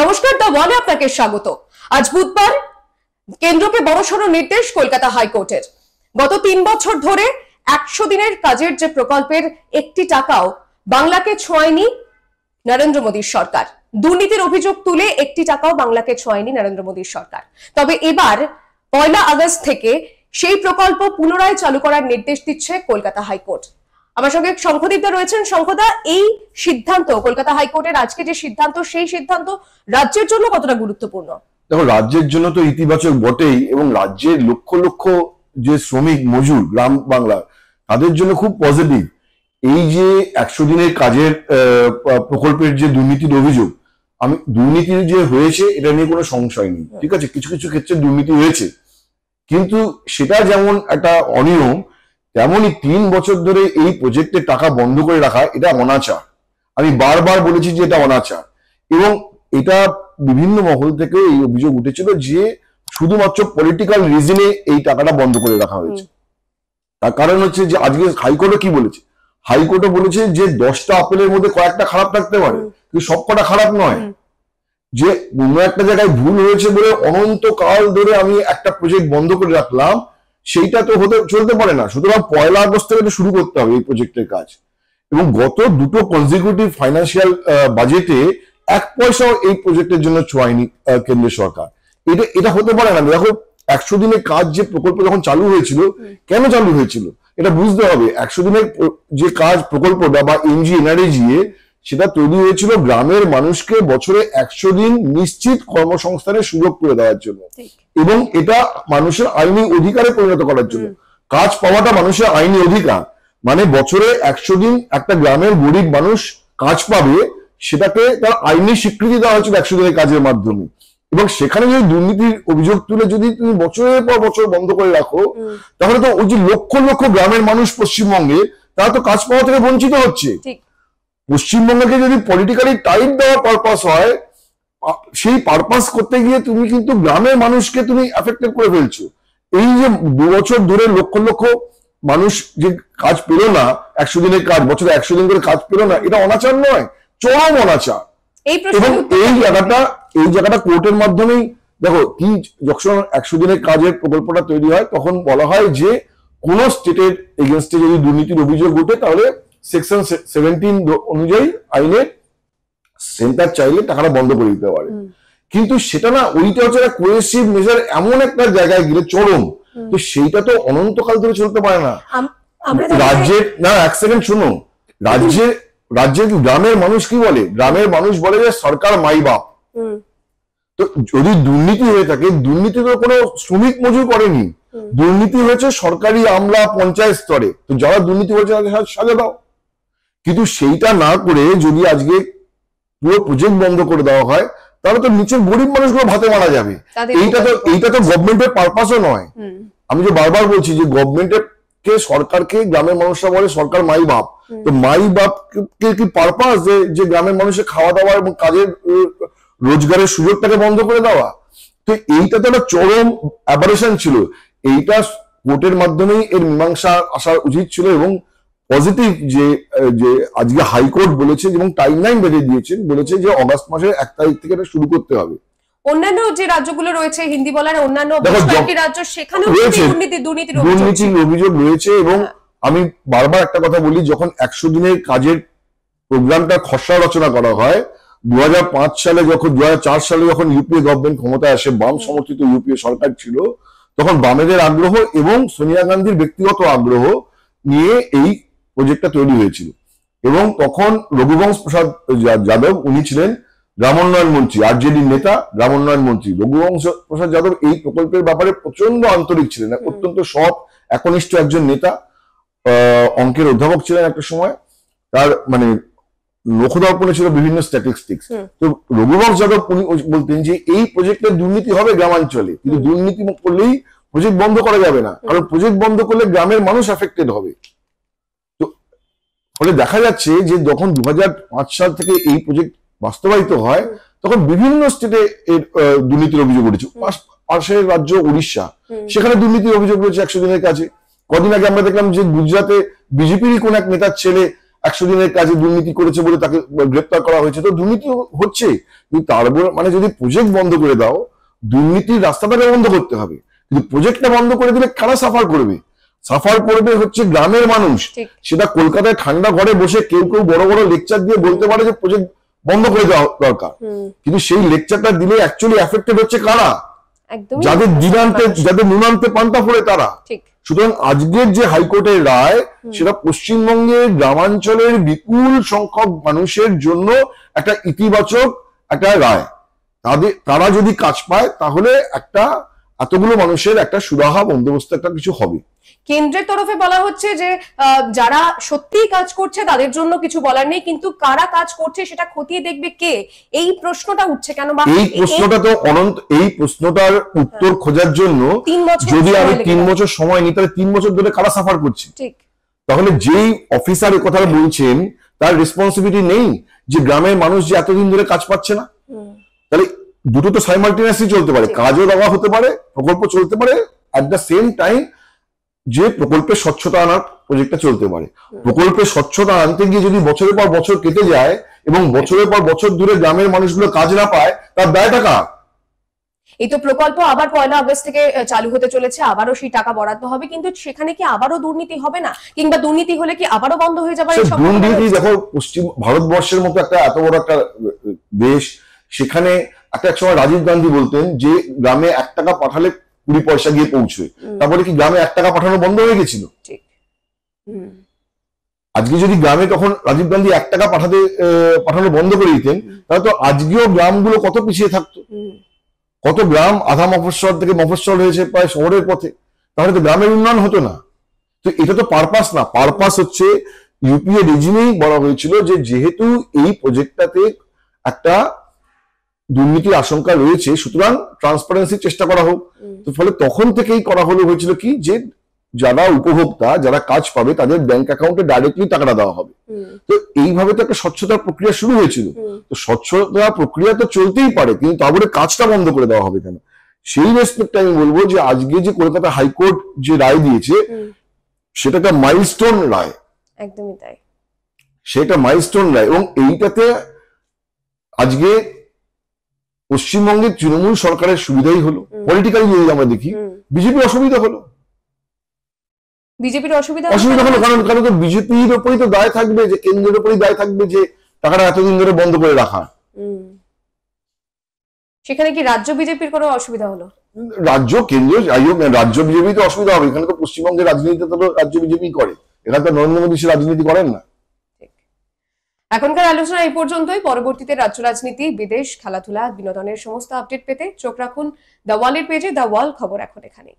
নমস্কার, দ্য ওয়ানে আপনাকে স্বাগত। আজ বুধবার কেন্দ্রকে বড়সড় নির্দেশ কলকাতা হাইকোর্টের। গত 3 বছর ধরে 100 দিনের কাজের যে প্রকল্পের একটি টাকাও বাংলাকে ছোঁয়নি নরেন্দ্র মোদীর সরকার। দুর্নীতির অভিযোগ তুলে একটি টাকাও বাংলাকে ছোঁয়নি নরেন্দ্র মোদীর সরকার। তবে এবার 1 আগস্ট থেকে সেই প্রকল্প পুনরায় চালু করার নির্দেশ দিচ্ছে কলকাতা হাইকোর্ট। আমার সঙ্গে শঙ্খদীপদা রয়েছেন। শঙ্খদা, এই সিদ্ধান্ত, কলকাতা হাইকোর্টের আজকে যে সিদ্ধান্ত, সেই সিদ্ধান্ত রাজ্যের জন্য কতটা গুরুত্বপূর্ণ? দেখো, রাজ্যের জন্য তো ইতিবাচক বটেই, এবং রাজ্যের লক্ষ লক্ষ যে শ্রমিক মজুর গ্রাম বাংলা, তাদের জন্য খুব পজিটিভ। এই যে 100 দিনের কাজের প্রকল্পের যে দুর্নীতির অভিযোগ, দুর্নীতি যে হয়েছে এটা নিয়ে কোনো সংশয় নেই, ঠিক আছে। কিছু কিছু ক্ষেত্রে দুর্নীতি হয়েছে, কিন্তু সেটা যেমন একটা অনিয়ম, তেমনই 3 বছর ধরে এই প্রজেক্টের টাকা বন্ধ করে রাখা এটা অনাচার। আমি বারবার বলেছি যে এটা অনাচার, এবং এটা বিভিন্ন মহল থেকে এই অভিযোগ উঠেছিল যে শুধুমাত্র পলিটিক্যাল রিজনে এই টাকাটা বন্ধ করে রাখা হয়েছে। তার কারণ হচ্ছে যে আজকে হাইকোর্টও কি বলেছে, হাইকোর্টও বলেছে যে 10টা আপেলের মধ্যে কয়েকটা খারাপ থাকতে পারে, কিন্তু সবকটা খারাপ নয়। যে কোনো একটা জায়গায় ভুল হয়েছে বলে অনন্তকাল ধরে আমি একটা প্রজেক্ট বন্ধ করে রাখলাম, সেইটা তো চলতে পারে না। সুতরাং 1 আগস্ট থেকে শুরু করতে হবে এই প্রজেক্টের কাজ। এবং গত 2টো কনজিকিউটিভ ফাইন্যান্সিয়াল বাজেটে 1 পয়সাও এই প্রজেক্টের জন্য ছোঁয়নি কেন্দ্রীয় সরকার। এটা হতে পারে না। দেখো, 100 দিনের কাজ যে প্রকল্প যখন চালু হয়েছিল, কেন চালু হয়েছিল এটা বুঝতে হবে। 100 দিনের যে কাজ প্রকল্পটা বা এনআরইজিএ, সেটা তৈরি হয়েছিল গ্রামের মানুষকে বছরে 100 দিন নিশ্চিত কর্মসংস্থানের সুযোগ করে দেওয়ার জন্য, এবং এটা মানুষের আইনি অধিকারে পরিণত করার জন্য। কাজ পাওয়াটা মানুষের আইনি অধিকার, মানে বছরে 100 দিন একটা গ্রামের গরিব মানুষ কাজ পাবে, সেটাকে তার আইনি স্বীকৃতি দেওয়া হয়েছিল 100 দিনের কাজের মাধ্যমে। এবং সেখানে যদি দুর্নীতির অভিযোগ তুলে যদি তুমি বছরের পর বছর বন্ধ করে রাখো, তাহলে তো ওই যে লক্ষ লক্ষ গ্রামের মানুষ পশ্চিমবঙ্গে, তারা তো কাজ পাওয়া থেকে বঞ্চিত হচ্ছে। পশ্চিমবঙ্গকে যদি পলিটিক্যালি টাইট দেওয়ার পারপাস হয়, সেই পারপাস করতে গিয়ে তুমি কিন্তু গ্রামের মানুষকে তুমি এফেক্টেড করে ফেলছো। এই যে 2 বছর ধরে লক্ষ লক্ষ মানুষ যে কাজ পেল না, 100 দিনের কাজ, বছরে 100 দিন করে কাজ পেল না, এটা অনাচার নয়, চরম অনাচার। এবং এই জায়গাটা কোর্টের মাধ্যমেই দেখো, কি যখন 100 দিনের কাজের প্রকল্পটা তৈরি হয়, তখন বলা হয় যে কোন স্টেটের এগেনস্টে যদি দুর্নীতির অভিযোগ ওঠে, তাহলে সেকশন 17 অনুযায়ী আইনের সেন্টার চাইলে টাকাটা বন্ধ করে দিতে পারে। কিন্তু সেটা না, ওইটা হচ্ছে একটা কোয়েসিভ মেজার, এমন একটা জায়গায় গেলে চরম। তো সেইটা তো অনন্তকাল ধরে চলতে পারে না। রাজ্যের না, 1 সেকেন্ড শুনো, রাজ্যের গ্রামের মানুষ কি বলে? গ্রামের মানুষ বলে যে সরকার মাই বাপ। তো যদি দুর্নীতি হয়ে থাকে, দুর্নীতি তো কোনো শ্রমিক মজুর করেনি, দুর্নীতি হয়েছে সরকারি আমলা পঞ্চায়েত স্তরে। তো যারা দুর্নীতি হয়েছে তাদের সাজা দাও। কিন্তু সেইটা না করে যদি আজকে পুরো প্রজেক্ট বন্ধ করে দেওয়া হয়, তাহলে তো নিচের গরিব মানুষগুলো ভাতে মারা যাবে। এইটা তো গভর্নমেন্টের পারপাসও নয়। আমি যে বারবার বলছি যে গভর্নমেন্টের কে, সরকারকে গ্রামের মানুষরা বলে সরকার মাই বাপ। তো মাই বাপ কে কি পারপাস যে গ্রামের মানুষের খাওয়া দাওয়া এবং কাজের রোজগারের সুযোগটাকে বন্ধ করে দেওয়া? তো এইটা তো একটা চরম অ্যাবারেশন ছিল। এইটা কোর্টের মাধ্যমেই এর মীমাংসা আসা উচিত ছিল। এবং পজিটিভ যে আজকে হাইকোর্ট বলেছে এবং টাইমলাইন বেঁধে দিয়েছেন, বলেছে যে অগাস্ট মাসের 1 তারিখ থেকে এটা শুরু করতে হবে। অন্যান্য যে রাজ্যগুলো রয়েছে, হিন্দি বলার অন্যান্য রাজ্য, সেখানেও দুর্নীতির অভিযোগ রয়েছে। এবং আমি বারবার একটা কথা বলি, যখন 100 দিনের কাজের প্রোগ্রামটা খসড়া রচনা করা হয়, 2005 সালে যখন 2004 সালে যখন ইউপিএ গভর্নমেন্ট ক্ষমতায় আসে, বাম সমর্থিত ইউপিএ সরকার ছিল, তখন বামেদের আগ্রহ এবং সোনিয়া গান্ধীর ব্যক্তিগত আগ্রহ নিয়ে এই প্রজেক্টটা তৈরি হয়েছিল। এবং তখন রঘুবংশ প্রসাদ যাদব, উনি ছিলেন গ্রামোন্নয়ন মন্ত্রী, আরজেডির নেতা, গ্রামোন্নয়ন মন্ত্রী। রঘুবংশ প্রসাদ যাদব এই প্রকল্পের ব্যাপারে প্রচন্ড আন্তরিক ছিলেন, অত্যন্ত সৎ একনিষ্ঠ একজন নেতা, অঙ্কের অধ্যাপক ছিলেন একটা সময়। তার মানে নখদর্পণে ছিল বিভিন্ন স্ট্যাটিস্টিক্স। তো রঘুবংশ যাদব উনি বলতেন যে এই প্রজেক্টের দুর্নীতি হবে গ্রামাঞ্চলে, কিন্তু দুর্নীতি করলেই প্রজেক্ট বন্ধ করা যাবে না, কারণ প্রজেক্ট বন্ধ করলে গ্রামের মানুষ এফেক্টেড হবে। তো ফলে দেখা যাচ্ছে যে যখন 2005 সাল থেকে এই প্রজেক্ট বাস্তবায়িত হয়, তখন বিভিন্ন স্টেটে এর দুর্নীতির অভিযোগ উঠেছে। পাশের রাজ্য উড়িষ্যা, সেখানে দুর্নীতির অভিযোগ রয়েছে 100 দিনের কাজে। কদিন আগে আমরা দেখলাম যে গুজরাটে বিজেপিরই কোন এক নেতার ছেলে 100 দিনের কাজে দুর্নীতি করেছে বলে তাকে গ্রেপ্তার করা হয়েছে। তো দুর্নীতি হচ্ছে, কিন্তু তার মানে যদি প্রজেক্ট বন্ধ করে দাও, দুর্নীতির রাস্তাটাকে বন্ধ করতে হবে, কিন্তু প্রজেক্টটা বন্ধ করে দিলে কারা সাফার করবে? সাফার করবে হচ্ছে গ্রামের মানুষ। সেটা কলকাতায় ঠান্ডা ঘরে বসে কেউ কেউ বড় বড় লেকচার দিয়ে বলতে পারে যে প্রজেক্ট বন্ধ করে দেওয়া দরকার, কিন্তু সেই লেকচারটা দিলে অ্যাকচুয়ালি এফেক্টেড হচ্ছে কারা? যাদের দিনান্তে, যাদের নুনান্তে পান্তা ফোড়ে তারা। সুতরাং আজকের যে হাইকোর্টের রায়, সেটা পশ্চিমবঙ্গের গ্রামাঞ্চলের বিপুল সংখ্যক মানুষের জন্য একটা ইতিবাচক একটা রায়। তারা যদি কাজ পায় তাহলে একটা এতগুলো মানুষের একটা সুরাহা বন্দোবস্ত একটা কিছু হবে। কেন্দ্রের তরফে বলা হচ্ছে যে যারা সত্যিই কাজ করছে তাদের জন্য কিছু বলার নেই, কিন্তু কারা কাজ করছে সেটা খতিয়ে দেখবে কে, এই প্রশ্নটা উঠছে কেন? বা এই প্রশ্নটা তো অনন্ত, এই প্রশ্নটার উত্তর খোঁজার জন্য যদি আমি 3 বছর সময় নিই, তাহলে 3 বছর ধরে কারা সাফার করছে? ঠিক, তাহলে যেই অফিসার এই কথা বলছেন তার রেসপন্সিবিলিটি নেই যে গ্রামের মানুষ যে এতদিন ধরে কাজ পাচ্ছে না? তাহলে দুটো তো সাইমালটেনিয়াসলি চলতে পারে, কাজও দেওয়া হতে পারে, প্রকল্প চলতে পারে, অ্যাট দ্য সেম টাইম যে প্রকল্পে স্বচ্ছতা আনার প্রজেক্টটা চলতে পারে। প্রকল্পে স্বচ্ছতা আনতে গিয়ে যদি বছরের পর বছর কেটে যায় এবং বছরের পর বছর ধরে গ্রামের মানুষগুলো কাজ না পায়, তার দায়টা কার? এই তো প্রকল্প আবার 1 আগস্ট থেকে চালু হতে চলেছে, আবারও সেই টাকা বরাদ্দ হবে, কিন্তু সেখানে কি আবারও দুর্নীতি হবে না? কিংবা দুর্নীতি হলে কি আবারও বন্ধ হয়ে যাবে? দুর্নীতি দেখো, পশ্চিম ভারতবর্ষের মতো একটা এত বড় একটা দেশ, সেখানে এক সময় রাজীব গান্ধী বলতেন যে গ্রামে 1 টাকা পাঠালে 20 পয়সা গিয়ে পৌঁছবে। তারপরে কি গ্রামে 1 টাকা পাঠানো বন্ধ হয়ে গেছিল? আজকে যদি গ্রামে তখন রাজীব গান্ধী 1 টাকা পাঠানো বন্ধ করে দিতেন, তাহলে তো আজকেও গ্রামগুলো কত পিছিয়ে থাকতো। কত গ্রাম আধা মফস্বল থেকে মফস্বল হয়েছে প্রায় শহরের পথে, তাহলে তো গ্রামের উন্নয়ন হতো না। তো এটা তো পারপাস না, পারপাস হচ্ছে ইউপিএ রেজিমেই বলা হয়েছিল যে যেহেতু এই প্রজেক্টটাতে একটা দুর্নীতির আশঙ্কা রয়েছে, সুতরাং ট্রান্সপারেন্সির চেষ্টা করা হোক। তো ফলে তখন থেকেই করা হয়েছিল কি, যে যারা উপভোক্তা, যারা কাজ পাবে, তাদের ব্যাংক অ্যাকাউন্টে ডাইরেক্টলি টাকাটা দেওয়া হবে। তো এইভাবে তো একটা স্বচ্ছতার প্রক্রিয়া শুরু হয়েছিল। তো স্বচ্ছতা প্রক্রিয়া তো চলতেই পারে, কিন্তু তারপরে কাজটা বন্ধ করে দেওয়া হবে কেন? সেই রেসপেক্টে আমি বলবো যে আজকে যে কলকাতা হাইকোর্ট যে রায় দিয়েছে, সেটা একটা মাইলস্টোন রায়। একদমই তাই, সেটা মাইলস্টোন রায়। এবং এইটাতে আজকে পশ্চিমবঙ্গের তৃণমূল সরকারের সুবিধাই হলো, পলিটিক্যালি যদি আমরা দেখি বিজেপির অসুবিধা হলো। বিজেপির অসুবিধা হলো কারণ তো বিজেপির উপরই তো দায় থাকবে, যে কেন্দ্রের উপরই দায় থাকবে যে টাকাটা এতদিন ধরে বন্ধ করে রাখা। সেখানে কি রাজ্য বিজেপির কোনো অসুবিধা হলো? রাজ্য কেন্দ্র যাই হোক, রাজ্য বিজেপি তো অসুবিধা হবে। এখানে তো পশ্চিমবঙ্গের রাজনীতি তো রাজ্য বিজেপি করে, এখানে তো নরেন্দ্র মোদী সে রাজনীতি করেন না। এখনকার আলোচনা এই পর্যন্তই। পরবর্তীতে রাজ্য রাজনীতি, বিদেশ, খেলাধুলা, বিনোদনের সমস্ত আপডেট পেতে চোখ রাখুন দ্য ওয়ালের পেজে। দ্য ওয়াল খবর এখন এখানে।